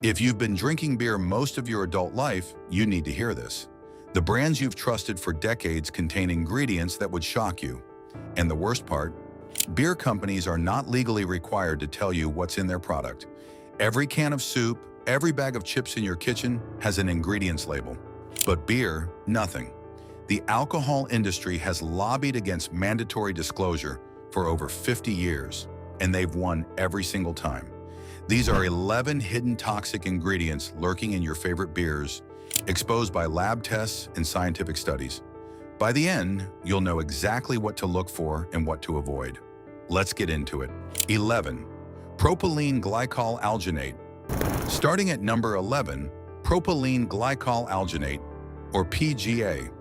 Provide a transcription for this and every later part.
If you've been drinking beer most of your adult life, you need to hear this. The brands you've trusted for decades contain ingredients that would shock you. And the worst part? Beer companies are not legally required to tell you what's in their product. Every can of soup, every bag of chips in your kitchen has an ingredients label. But beer, nothing. The alcohol industry has lobbied against mandatory disclosure for over 50 years, and they've won every single time. These are 11 hidden toxic ingredients lurking in your favorite beers, exposed by lab tests and scientific studies. By the end, you'll know exactly what to look for and what to avoid. Let's get into it. 11. Propylene glycol alginate. Starting at number 11, propylene glycol alginate, or PGA.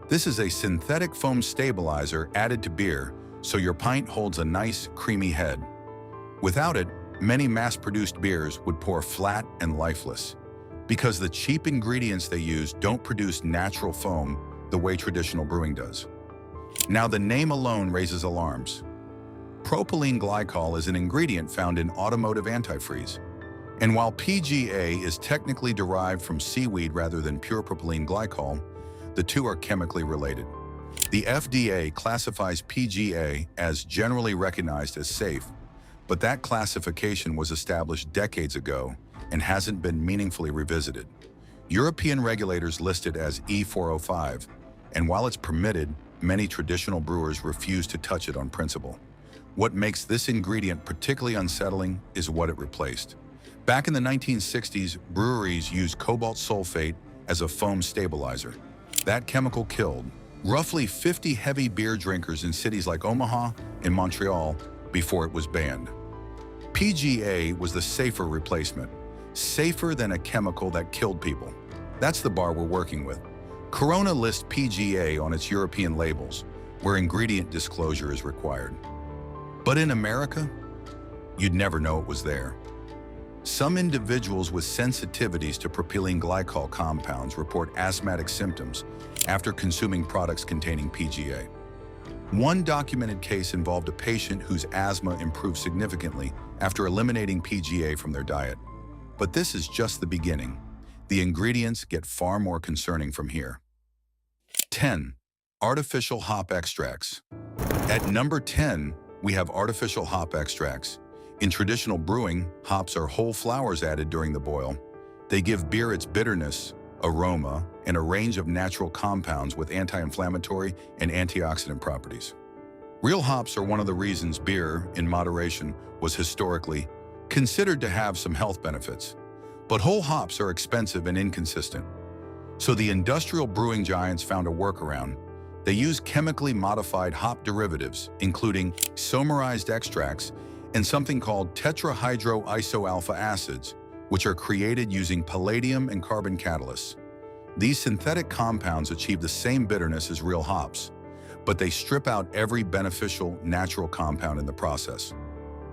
This is a synthetic foam stabilizer added to beer so your pint holds a nice, creamy head. Without it, many mass-produced beers would pour flat and lifeless, because the cheap ingredients they use don't produce natural foam the way traditional brewing does. Now, the name alone raises alarms. Propylene glycol is an ingredient found in automotive antifreeze. And while PGA is technically derived from seaweed rather than pure propylene glycol, the two are chemically related. The FDA classifies PGA as generally recognized as safe, but that classification was established decades ago and hasn't been meaningfully revisited. European regulators list it as E405, and while it's permitted, many traditional brewers refuse to touch it on principle. What makes this ingredient particularly unsettling is what it replaced. Back in the 1960s, breweries used cobalt sulfate as a foam stabilizer. That chemical killed roughly 50 heavy beer drinkers in cities like Omaha and Montreal before it was banned. PGA was the safer replacement, safer than a chemical that killed people. That's the bar we're working with. Corona lists PGA on its European labels, where ingredient disclosure is required. But in America, you'd never know it was there. Some individuals with sensitivities to propylene glycol compounds report asthmatic symptoms after consuming products containing PGA. One documented case involved a patient whose asthma improved significantly after eliminating PGA from their diet. But this is just the beginning. The ingredients get far more concerning from here. 10. Artificial hop extracts. At number 10, we have artificial hop extracts. In traditional brewing, hops are whole flowers added during the boil. They give beer its bitterness, aroma, and a range of natural compounds with anti-inflammatory and antioxidant properties. Real hops are one of the reasons beer, in moderation, was historically considered to have some health benefits. But whole hops are expensive and inconsistent. So the industrial brewing giants found a workaround. They use chemically modified hop derivatives, including isomerized extracts and something called tetrahydroisoalpha acids, which are created using palladium and carbon catalysts. These synthetic compounds achieve the same bitterness as real hops, but they strip out every beneficial natural compound in the process.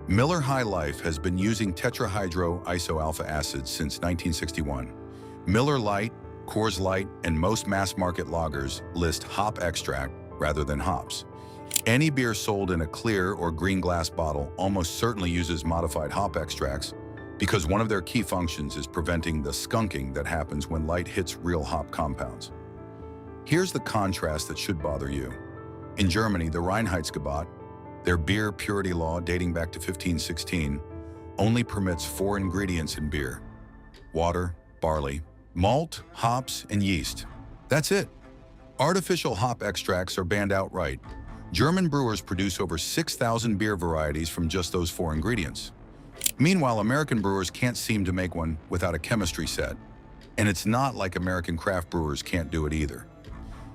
Miller High Life has been using tetrahydroisoalpha acids since 1961. Miller Lite, Coors Light, and most mass-market lagers list hop extract rather than hops. Any beer sold in a clear or green glass bottle almost certainly uses modified hop extracts because one of their key functions is preventing the skunking that happens when light hits real hop compounds. Here's the contrast that should bother you. In Germany, the Reinheitsgebot, their beer purity law dating back to 1516, only permits 4 ingredients in beer: water, barley, malt, hops, and yeast. That's it. Artificial hop extracts are banned outright. German brewers produce over 6,000 beer varieties from just those 4 ingredients. Meanwhile, American brewers can't seem to make one without a chemistry set. And it's not like American craft brewers can't do it either.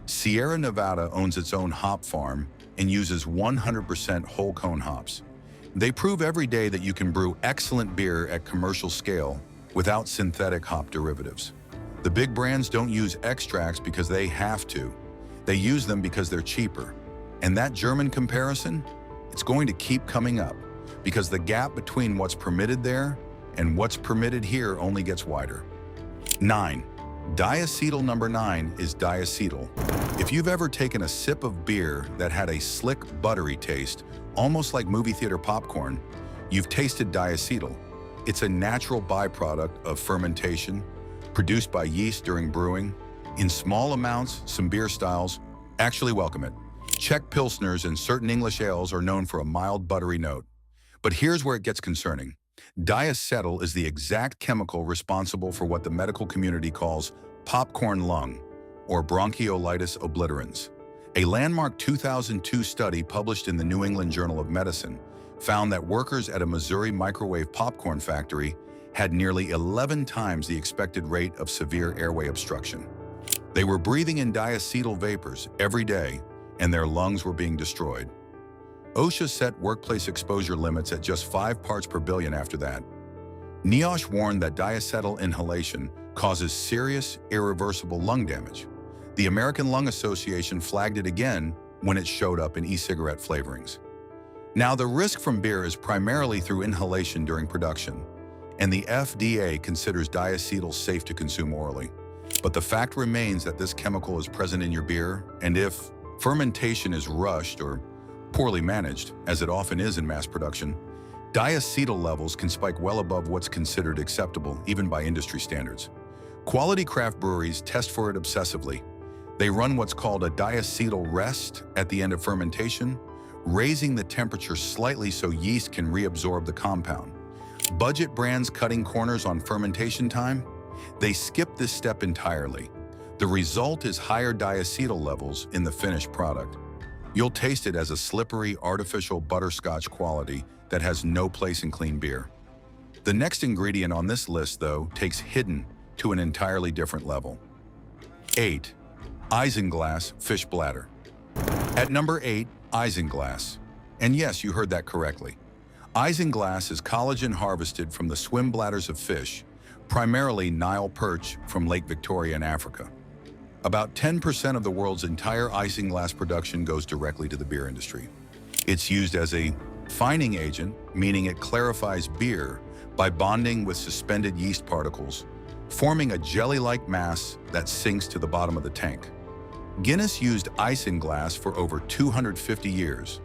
Sierra Nevada owns its own hop farm and uses 100% whole cone hops. They prove every day that you can brew excellent beer at commercial scale without synthetic hop derivatives. The big brands don't use extracts because they have to. They use them because they're cheaper. And that German comparison, it's going to keep coming up because the gap between what's permitted there and what's permitted here only gets wider. 9. Diacetyl. Number 9 is diacetyl. If you've ever taken a sip of beer that had a slick, buttery taste, almost like movie theater popcorn, you've tasted diacetyl. It's a natural byproduct of fermentation, produced by yeast during brewing. In small amounts, some beer styles actually welcome it. Czech Pilsners and certain English ales are known for a mild, buttery note. But here's where it gets concerning. Diacetyl is the exact chemical responsible for what the medical community calls popcorn lung, or bronchiolitis obliterans. A landmark 2002 study published in the New England Journal of Medicine found that workers at a Missouri microwave popcorn factory had nearly 11 times the expected rate of severe airway obstruction. They were breathing in diacetyl vapors every day, and their lungs were being destroyed. OSHA set workplace exposure limits at just 5 parts per billion after that. NIOSH warned that diacetyl inhalation causes serious, irreversible lung damage. The American Lung Association flagged it again when it showed up in e-cigarette flavorings. Now, the risk from beer is primarily through inhalation during production, and the FDA considers diacetyl safe to consume orally. But the fact remains that this chemical is present in your beer, and if fermentation is rushed or poorly managed, as it often is in mass production, diacetyl levels can spike well above what's considered acceptable, even by industry standards. Quality craft breweries test for it obsessively. They run what's called a diacetyl rest at the end of fermentation, raising the temperature slightly so yeast can reabsorb the compound. Budget brands cutting corners on fermentation time, they skip this step entirely. The result is higher diacetyl levels in the finished product. You'll taste it as a slippery, artificial butterscotch quality that has no place in clean beer. The next ingredient on this list, though, takes hidden to an entirely different level. 8. Isinglass fish bladder. At number 8, isinglass. And yes, you heard that correctly. Isinglass is collagen harvested from the swim bladders of fish, primarily Nile perch from Lake Victoria in Africa. About 10% of the world's entire isinglass production goes directly to the beer industry. It's used as a fining agent, meaning it clarifies beer by bonding with suspended yeast particles, forming a jelly-like mass that sinks to the bottom of the tank. Guinness used isinglass for over 250 years.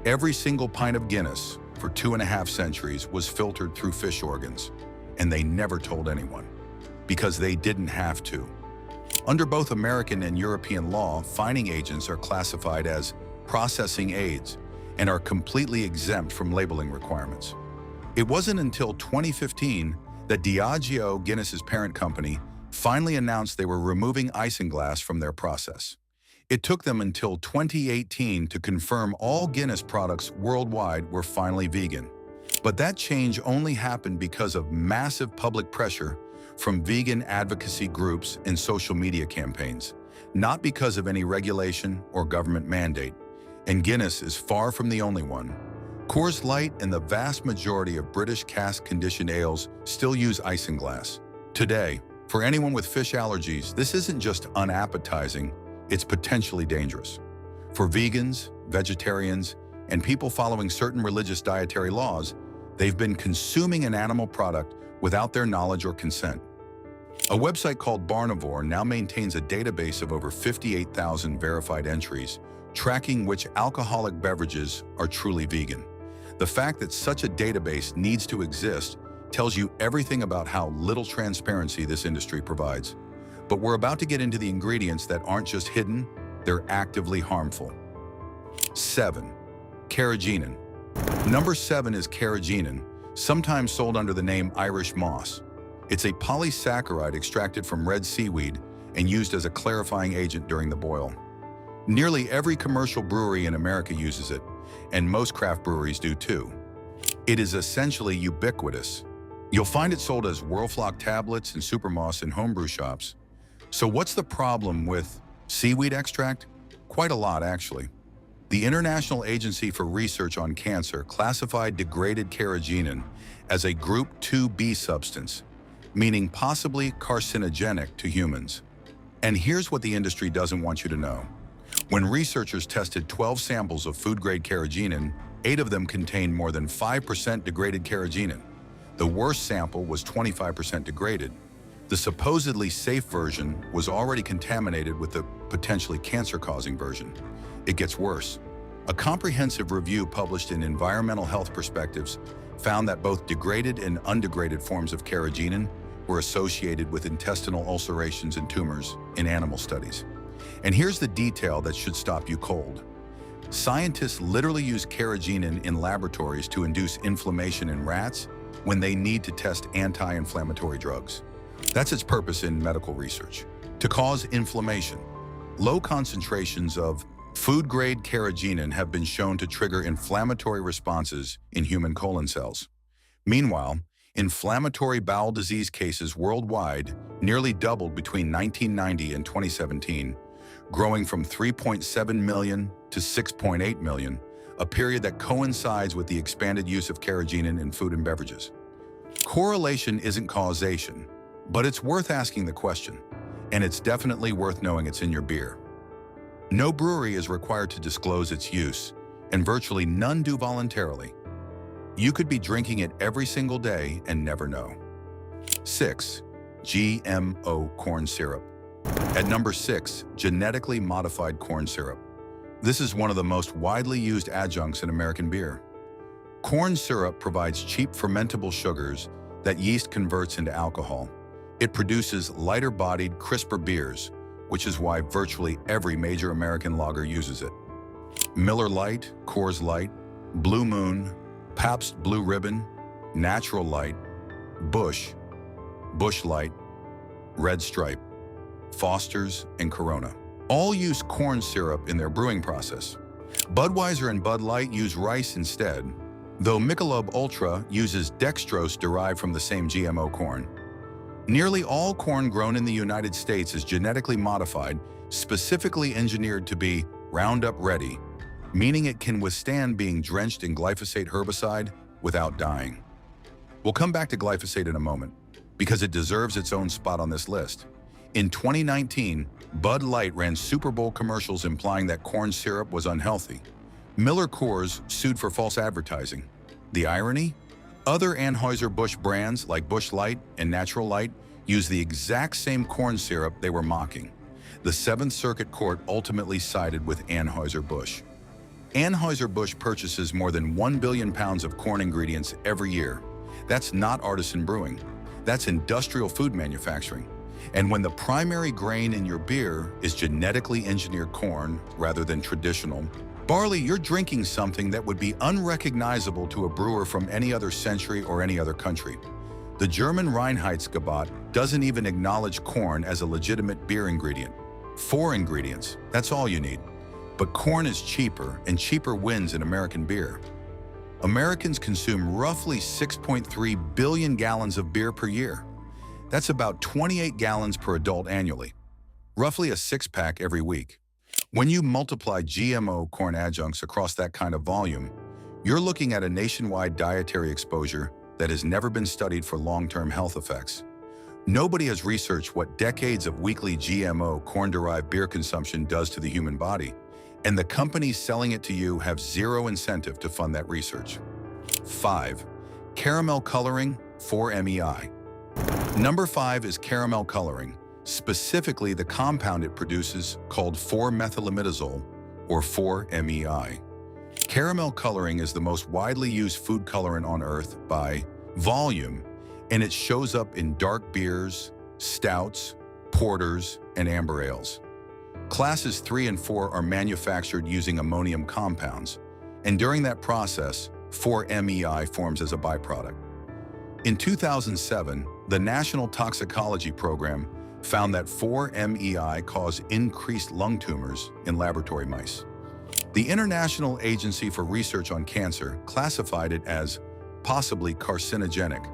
Every single pint of Guinness for 2.5 centuries was filtered through fish organs, and they never told anyone, because they didn't have to. Under both American and European law, fining agents are classified as processing aids and are completely exempt from labeling requirements. It wasn't until 2015 that Diageo, Guinness's parent company, finally announced they were removing isinglass from their process. It took them until 2018 to confirm all Guinness products worldwide were finally vegan. But that change only happened because of massive public pressure from vegan advocacy groups and social media campaigns, not because of any regulation or government mandate. And Guinness is far from the only one. Coors Light and the vast majority of British cask-conditioned ales still use isinglass. Today, for anyone with fish allergies, this isn't just unappetizing, it's potentially dangerous. For vegans, vegetarians, and people following certain religious dietary laws, they've been consuming an animal product without their knowledge or consent. A website called Barnivore now maintains a database of over 58,000 verified entries, tracking which alcoholic beverages are truly vegan. The fact that such a database needs to exist tells you everything about how little transparency this industry provides. But we're about to get into the ingredients that aren't just hidden, they're actively harmful. 7. Carrageenan. Number 7 is carrageenan, sometimes sold under the name Irish moss. It's a polysaccharide extracted from red seaweed and used as a clarifying agent during the boil. Nearly every commercial brewery in America uses it, and most craft breweries do too. It is essentially ubiquitous. You'll find it sold as Whirlfloc tablets and Supermoss in homebrew shops. So what's the problem with seaweed extract? Quite a lot, actually. The International Agency for Research on Cancer classified degraded carrageenan as a Group 2B substance, meaning possibly carcinogenic to humans. And here's what the industry doesn't want you to know. When researchers tested 12 samples of food-grade carrageenan, 8 of them contained more than 5% degraded carrageenan. The worst sample was 25% degraded. The supposedly safe version was already contaminated with the potentially cancer-causing version. It gets worse. A comprehensive review published in Environmental Health Perspectives found that both degraded and undegraded forms of carrageenan were associated with intestinal ulcerations and tumors in animal studies. And here's the detail that should stop you cold. Scientists literally use carrageenan in laboratories to induce inflammation in rats when they need to test anti-inflammatory drugs. That's its purpose in medical research, to cause inflammation. Low concentrations of food-grade carrageenan have been shown to trigger inflammatory responses in human colon cells. Meanwhile, inflammatory bowel disease cases worldwide nearly doubled between 1990 and 2017, growing from 3.7 million to 6.8 million, a period that coincides with the expanded use of carrageenan in food and beverages. Correlation isn't causation, but it's worth asking the question, and it's definitely worth knowing it's in your beer. No brewery is required to disclose its use, and virtually none do voluntarily. You could be drinking it every single day and never know. 6. GMO corn syrup. At number 6, genetically modified corn syrup. This is one of the most widely used adjuncts in American beer. Corn syrup provides cheap fermentable sugars that yeast converts into alcohol. It produces lighter-bodied, crisper beers, which is why virtually every major American lager uses it. Miller Lite, Coors Light, Blue Moon, Pabst Blue Ribbon, Natural Light, Busch, Busch Light, Red Stripe, Foster's, and Corona all use corn syrup in their brewing process. Budweiser and Bud Light use rice instead, though Michelob Ultra uses dextrose derived from the same GMO corn. Nearly all corn grown in the United States is genetically modified, specifically engineered to be Roundup ready, meaning it can withstand being drenched in glyphosate herbicide without dying. We'll come back to glyphosate in a moment, because it deserves its own spot on this list. In 2019, Bud Light ran Super Bowl commercials implying that corn syrup was unhealthy. Miller Coors sued for false advertising. The irony? Other Anheuser-Busch brands like Busch Light and Natural Light use the exact same corn syrup they were mocking. The Seventh Circuit Court ultimately sided with Anheuser-Busch. Anheuser-Busch purchases more than 1 billion pounds of corn ingredients every year. That's not artisan brewing. That's industrial food manufacturing. And when the primary grain in your beer is genetically engineered corn rather than traditional barley, you're drinking something that would be unrecognizable to a brewer from any other century or any other country. The German Reinheitsgebot doesn't even acknowledge corn as a legitimate beer ingredient. 4 ingredients, that's all you need. But corn is cheaper, and cheaper wins in American beer. Americans consume roughly 6.3 billion gallons of beer per year. That's about 28 gallons per adult annually, roughly a 6-pack every week. When you multiply GMO corn adjuncts across that kind of volume, you're looking at a nationwide dietary exposure that has never been studied for long-term health effects. Nobody has researched what decades of weekly GMO corn-derived beer consumption does to the human body, and the companies selling it to you have zero incentive to fund that research. 5. Caramel coloring, 4-MEI. Number 5 is caramel coloring, specifically the compound it produces called 4-methylimidazole, or 4-MEI. Caramel coloring is the most widely used food colorant on Earth by volume, and it shows up in dark beers, stouts, porters, and amber ales. Classes 3 and 4 are manufactured using ammonium compounds, and during that process, 4-MEI forms as a byproduct. In 2007, the National Toxicology Program found that 4-MEI caused increased lung tumors in laboratory mice. The International Agency for Research on Cancer classified it as possibly carcinogenic.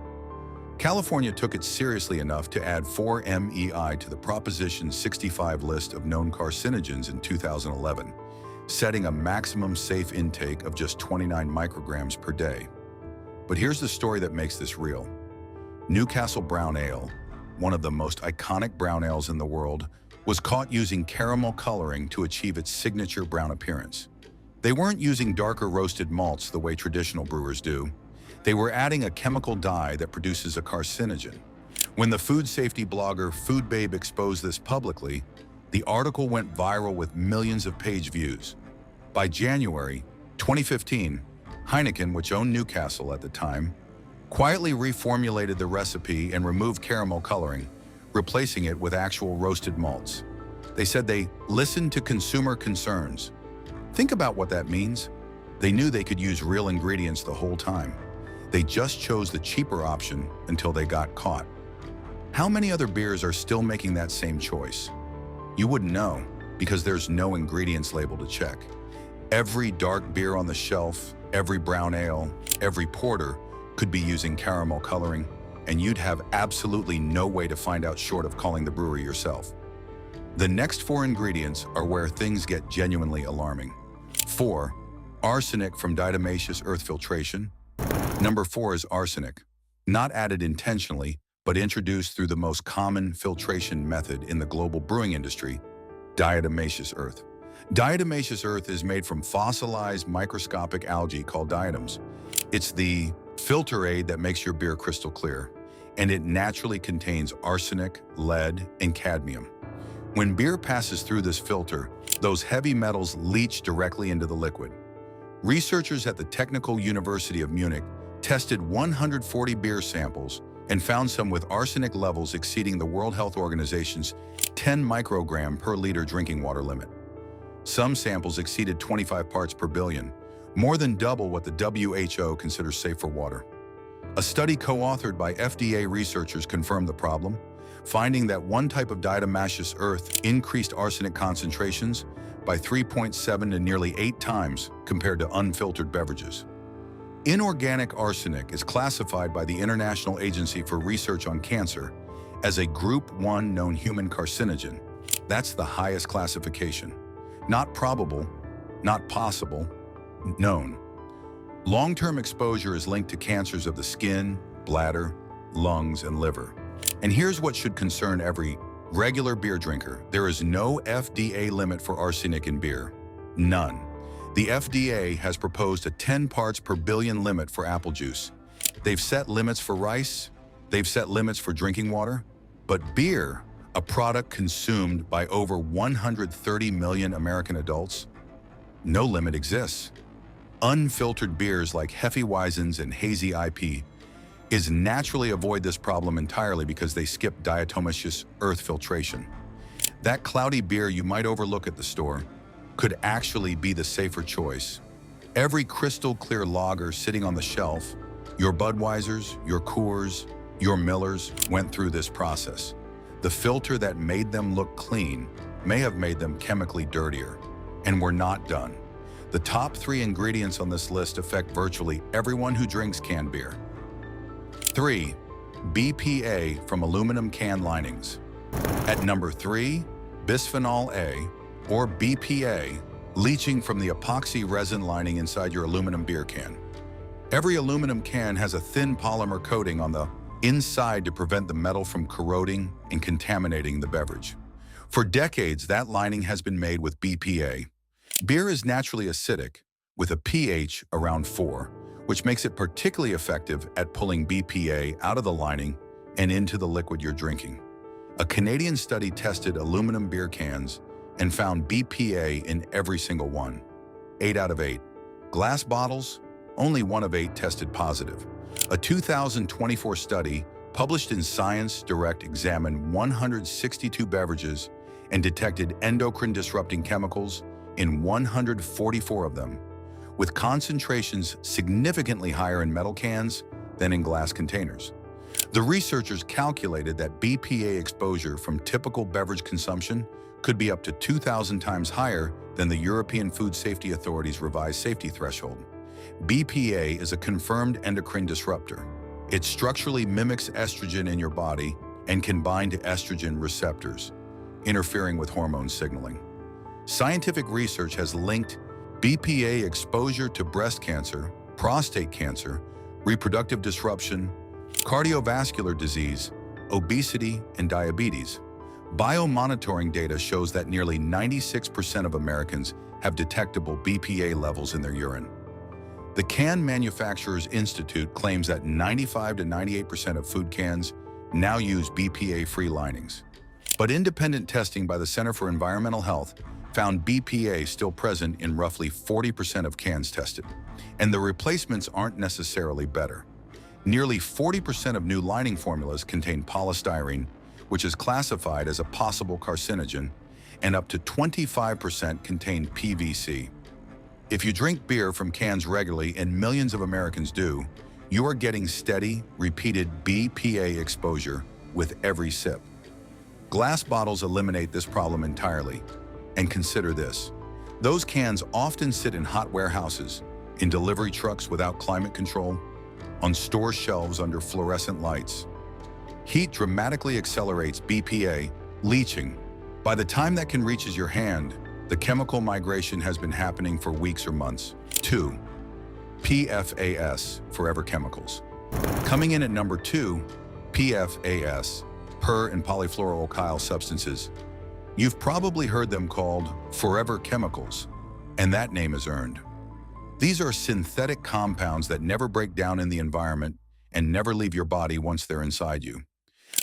California took it seriously enough to add 4-MEI to the Proposition 65 list of known carcinogens in 2011, setting a maximum safe intake of just 29 micrograms per day. But here's the story that makes this real. Newcastle Brown Ale, one of the most iconic brown ales in the world, was caught using caramel coloring to achieve its signature brown appearance. They weren't using darker roasted malts the way traditional brewers do. They were adding a chemical dye that produces a carcinogen. When the food safety blogger FoodBabe exposed this publicly, the article went viral with millions of page views. By January 2015, Heineken, which owned Newcastle at the time, quietly reformulated the recipe and removed caramel coloring, replacing it with actual roasted malts. They said they listened to consumer concerns. Think about what that means. They knew they could use real ingredients the whole time. They just chose the cheaper option until they got caught. How many other beers are still making that same choice? You wouldn't know, because there's no ingredients label to check. Every dark beer on the shelf, every brown ale, every porter could be using caramel coloring, and you'd have absolutely no way to find out short of calling the brewery yourself. The next 4 ingredients are where things get genuinely alarming. 4. Arsenic from diatomaceous earth filtration. Number 4 is arsenic, not added intentionally, but introduced through the most common filtration method in the global brewing industry, diatomaceous earth. Diatomaceous earth is made from fossilized microscopic algae called diatoms. It's the filter aid that makes your beer crystal clear, and it naturally contains arsenic, lead, and cadmium. When beer passes through this filter, those heavy metals leach directly into the liquid. Researchers at the Technical University of Munich tested 140 beer samples and found some with arsenic levels exceeding the World Health Organization's 10 microgram per liter drinking water limit. Some samples exceeded 25 parts per billion, more than double what the WHO considers safe for water. A study co-authored by FDA researchers confirmed the problem, finding that one type of diatomaceous earth increased arsenic concentrations by 3.7 to nearly 8 times compared to unfiltered beverages. Inorganic arsenic is classified by the International Agency for Research on Cancer as a Group 1 known human carcinogen. That's the highest classification. Not probable, not possible, known. Long-term exposure is linked to cancers of the skin, bladder, lungs, and liver. And here's what should concern every regular beer drinker. There is no FDA limit for arsenic in beer. None. The FDA has proposed a 10 parts per billion limit for apple juice. They've set limits for rice, they've set limits for drinking water, but beer, a product consumed by over 130 million American adults, no limit exists. Unfiltered beers like Hefeweizens and Hazy IP is naturally avoid this problem entirely because they skip diatomaceous earth filtration. That cloudy beer you might overlook at the store could actually be the safer choice. Every crystal clear lager sitting on the shelf, your Budweisers, your Coors, your Millers went through this process. The filter that made them look clean may have made them chemically dirtier, and we're not done. The top 3 ingredients on this list affect virtually everyone who drinks canned beer. 3. BPA from aluminum can linings. At number 3, bisphenol A, or BPA, leaching from the epoxy resin lining inside your aluminum beer can. Every aluminum can has a thin polymer coating on the inside to prevent the metal from corroding and contaminating the beverage. For decades, that lining has been made with BPA. Beer is naturally acidic, with a pH around 4, which makes it particularly effective at pulling BPA out of the lining and into the liquid you're drinking. A Canadian study tested aluminum beer cans and found BPA in every single one. 8 out of 8. Glass bottles, only 1 of 8 tested positive. A 2024 study published in Science Direct examined 162 beverages and detected endocrine-disrupting chemicals in 144 of them, with concentrations significantly higher in metal cans than in glass containers. The researchers calculated that BPA exposure from typical beverage consumption could be up to 2,000 times higher than the European Food Safety Authority's revised safety threshold. BPA is a confirmed endocrine disruptor. It structurally mimics estrogen in your body and can bind to estrogen receptors, interfering with hormone signaling. Scientific research has linked BPA exposure to breast cancer, prostate cancer, reproductive disruption, cardiovascular disease, obesity, and diabetes. Biomonitoring data shows that nearly 96% of Americans have detectable BPA levels in their urine. The Can Manufacturers Institute claims that 95 to 98% of food cans now use BPA-free linings. But independent testing by the Center for Environmental Health found BPA still present in roughly 40% of cans tested, and the replacements aren't necessarily better. Nearly 40% of new lining formulas contain polystyrene, which is classified as a possible carcinogen, and up to 25% contain PVC. If you drink beer from cans regularly, and millions of Americans do, you are getting steady, repeated BPA exposure with every sip. Glass bottles eliminate this problem entirely. And consider this: those cans often sit in hot warehouses, in delivery trucks without climate control, on store shelves under fluorescent lights. Heat dramatically accelerates BPA leaching. By the time that can reaches your hand, the chemical migration has been happening for weeks or months. 2. PFAS, forever chemicals. Coming in at number 2, PFAS, per and polyfluoroalkyl substances. You've probably heard them called forever chemicals, and that name is earned. These are synthetic compounds that never break down in the environment and never leave your body once they're inside you.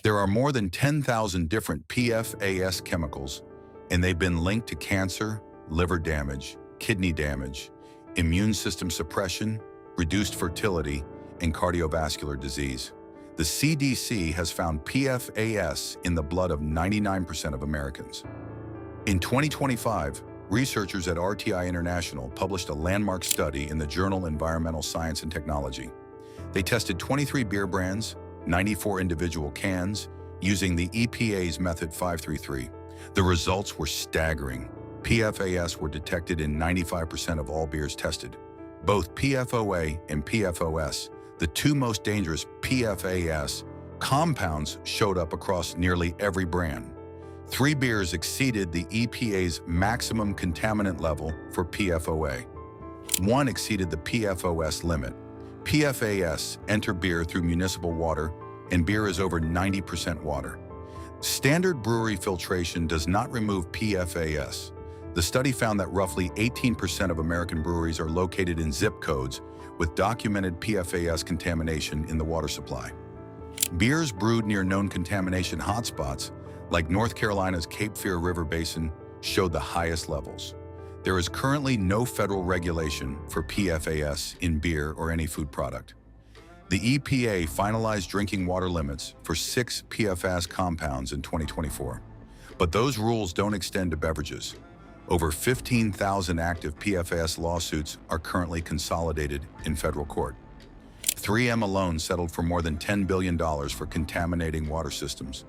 There are more than 10,000 different PFAS chemicals, and they've been linked to cancer, liver damage, kidney damage, immune system suppression, reduced fertility, and cardiovascular disease. The CDC has found PFAS in the blood of 99% of Americans. In 2025, researchers at RTI International published a landmark study in the journal Environmental Science and Technology. They tested 23 beer brands, 94 individual cans, using the EPA's Method 533. The results were staggering. PFAS were detected in 95% of all beers tested. Both PFOA and PFOS, the two most dangerous PFAS compounds, showed up across nearly every brand. 3 beers exceeded the EPA's maximum contaminant level for PFOA. 1 exceeded the PFOS limit. PFAS enter beer through municipal water, and beer is over 90% water. Standard brewery filtration does not remove PFAS. The study found that roughly 18% of American breweries are located in zip codes with documented PFAS contamination in the water supply. Beers brewed near known contamination hotspots, like North Carolina's Cape Fear River Basin, showed the highest levels. There is currently no federal regulation for PFAS in beer or any food product. The EPA finalized drinking water limits for 6 PFAS compounds in 2024. But those rules don't extend to beverages. Over 15,000 active PFAS lawsuits are currently consolidated in federal court. 3M alone settled for more than $10 billion for contaminating water systems.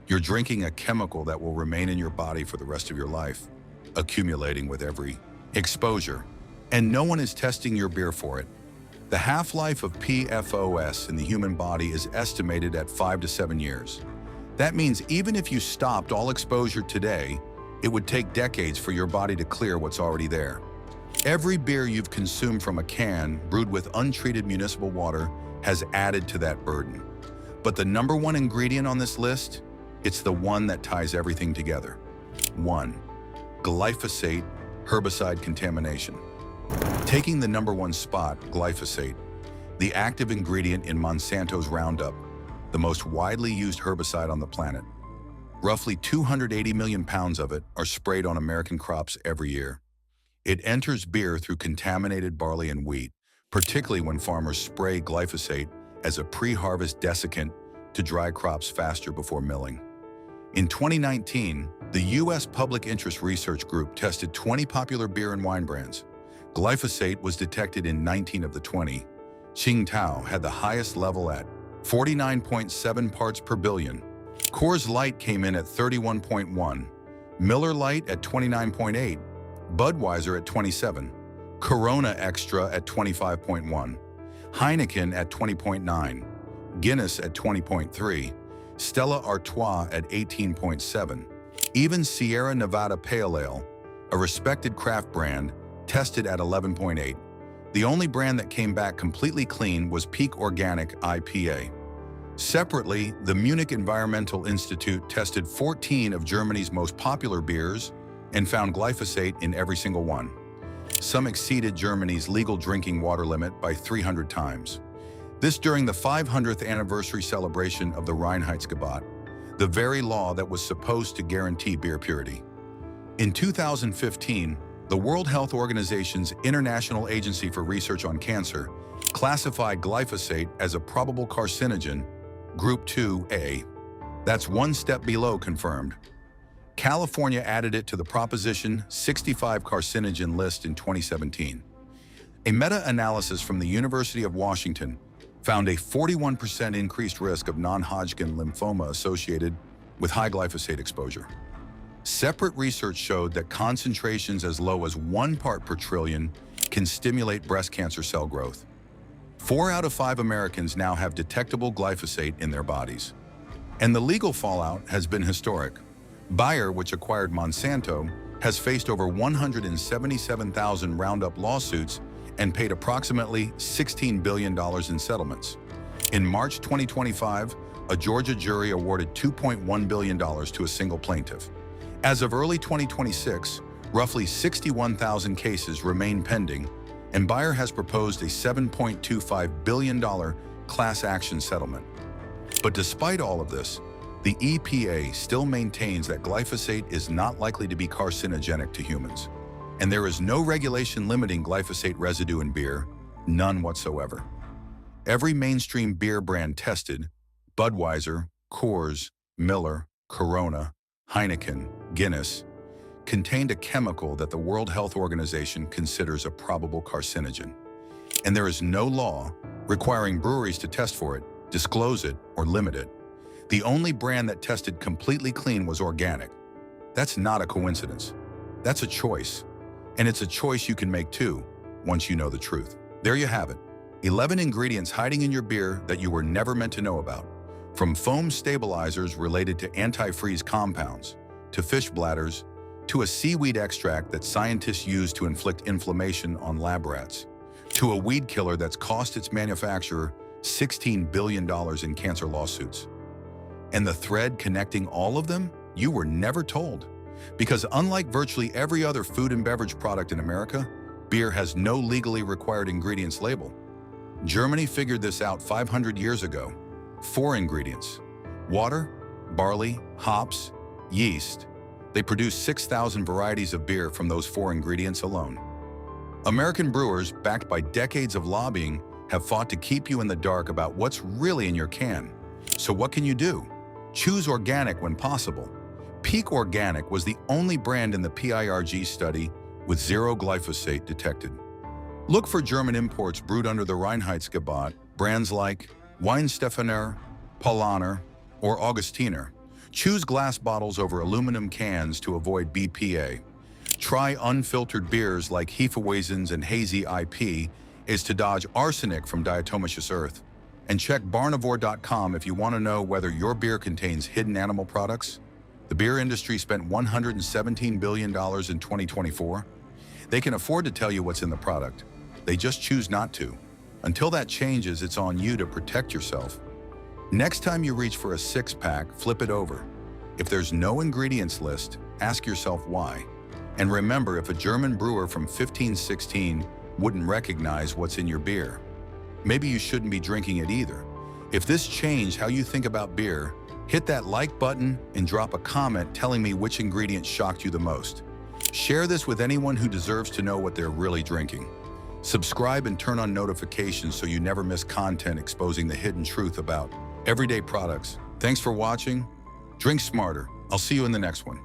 You're drinking a chemical that will remain in your body for the rest of your life, accumulating with every exposure. And no one is testing your beer for it. The half-life of PFOS in the human body is estimated at 5 to 7 years. That means even if you stopped all exposure today, it would take decades for your body to clear what's already there. Every beer you've consumed from a can brewed with untreated municipal water has added to that burden. But the number one ingredient on this list, it's the one that ties everything together. 1. Glyphosate herbicide contamination. Taking the number 1 spot, glyphosate, the active ingredient in Monsanto's Roundup, the most widely used herbicide on the planet. Roughly 280 million pounds of it are sprayed on American crops every year. It enters beer through contaminated barley and wheat, particularly when farmers spray glyphosate as a pre-harvest desiccant to dry crops faster before milling. In 2019, the U.S. Public Interest Research Group tested 20 popular beer and wine brands. Glyphosate was detected in 19 of the 20. Tsingtao had the highest level at 49.7 parts per billion. Coors Light came in at 31.1, Miller Lite at 29.8, Budweiser at 27, Corona Extra at 25.1, Heineken at 20.9, Guinness at 20.3, Stella Artois at 18.7. Even Sierra Nevada Pale Ale, a respected craft brand, tested at 11.8. The only brand that came back completely clean was Peak Organic IPA. Separately, the Munich Environmental Institute tested 14 of Germany's most popular beers and found glyphosate in every single one. Some exceeded Germany's legal drinking water limit by 300 times. This during the 500th anniversary celebration of the Reinheitsgebot, the very law that was supposed to guarantee beer purity. In 2015, the World Health Organization's International Agency for Research on Cancer classified glyphosate as a probable carcinogen, Group 2A. That's one step below confirmed. California added it to the Proposition 65 carcinogen list in 2017. A meta-analysis from the University of Washington found a 41% increased risk of non-Hodgkin lymphoma associated with high glyphosate exposure. Separate research showed that concentrations as low as 1 part per trillion can stimulate breast cancer cell growth. 4 out of 5 Americans now have detectable glyphosate in their bodies. And the legal fallout has been historic. Bayer, which acquired Monsanto, has faced over 177,000 Roundup lawsuits and paid approximately $16 billion in settlements. In March 2025, a Georgia jury awarded $2.1 billion to a single plaintiff. As of early 2026, roughly 61,000 cases remain pending, and Bayer has proposed a $7.25 billion class action settlement. But despite all of this, the EPA still maintains that glyphosate is not likely to be carcinogenic to humans. And there is no regulation limiting glyphosate residue in beer, none whatsoever. Every mainstream beer brand tested, Budweiser, Coors, Miller, Corona, Heineken, Guinness, contained a chemical that the World Health Organization considers a probable carcinogen. And there is no law requiring breweries to test for it, disclose it, or limit it. The only brand that tested completely clean was organic. That's not a coincidence. That's a choice. And it's a choice you can make too, once you know the truth. There you have it. 11 ingredients hiding in your beer that you were never meant to know about. From foam stabilizers related to antifreeze compounds, to fish bladders, to a seaweed extract that scientists use to inflict inflammation on lab rats, to a weed killer that's cost its manufacturer $16 billion in cancer lawsuits. And the thread connecting all of them, you were never told. Because unlike virtually every other food and beverage product in America, beer has no legally required ingredients label. Germany figured this out 500 years ago. 4 ingredients: water, barley, hops, yeast. They produce 6,000 varieties of beer from those 4 ingredients alone. American brewers, backed by decades of lobbying, have fought to keep you in the dark about what's really in your can. So what can you do? Choose organic when possible. Peak Organic was the only brand in the PIRG study with 0 glyphosate detected. Look for German imports brewed under the Reinheitsgebot, brands like Weihenstephaner, Paulaner, or Augustiner. Choose glass bottles over aluminum cans to avoid BPA. Try unfiltered beers like Hefeweizens and Hazy IP is to dodge arsenic from diatomaceous earth. And check barnivore.com if you want to know whether your beer contains hidden animal products. The beer industry spent $117 billion in 2024. They can afford to tell you what's in the product. They just choose not to. Until that changes, it's on you to protect yourself. Next time you reach for a 6-pack, flip it over. If there's no ingredients list, ask yourself why. And remember, if a German brewer from 1516 wouldn't recognize what's in your beer, maybe you shouldn't be drinking it either. If this changed how you think about beer, hit that like button and drop a comment telling me which ingredient shocked you the most. Share this with anyone who deserves to know what they're really drinking. Subscribe and turn on notifications so you never miss content exposing the hidden truth about everyday products. Thanks for watching. Drink smarter. I'll see you in the next one.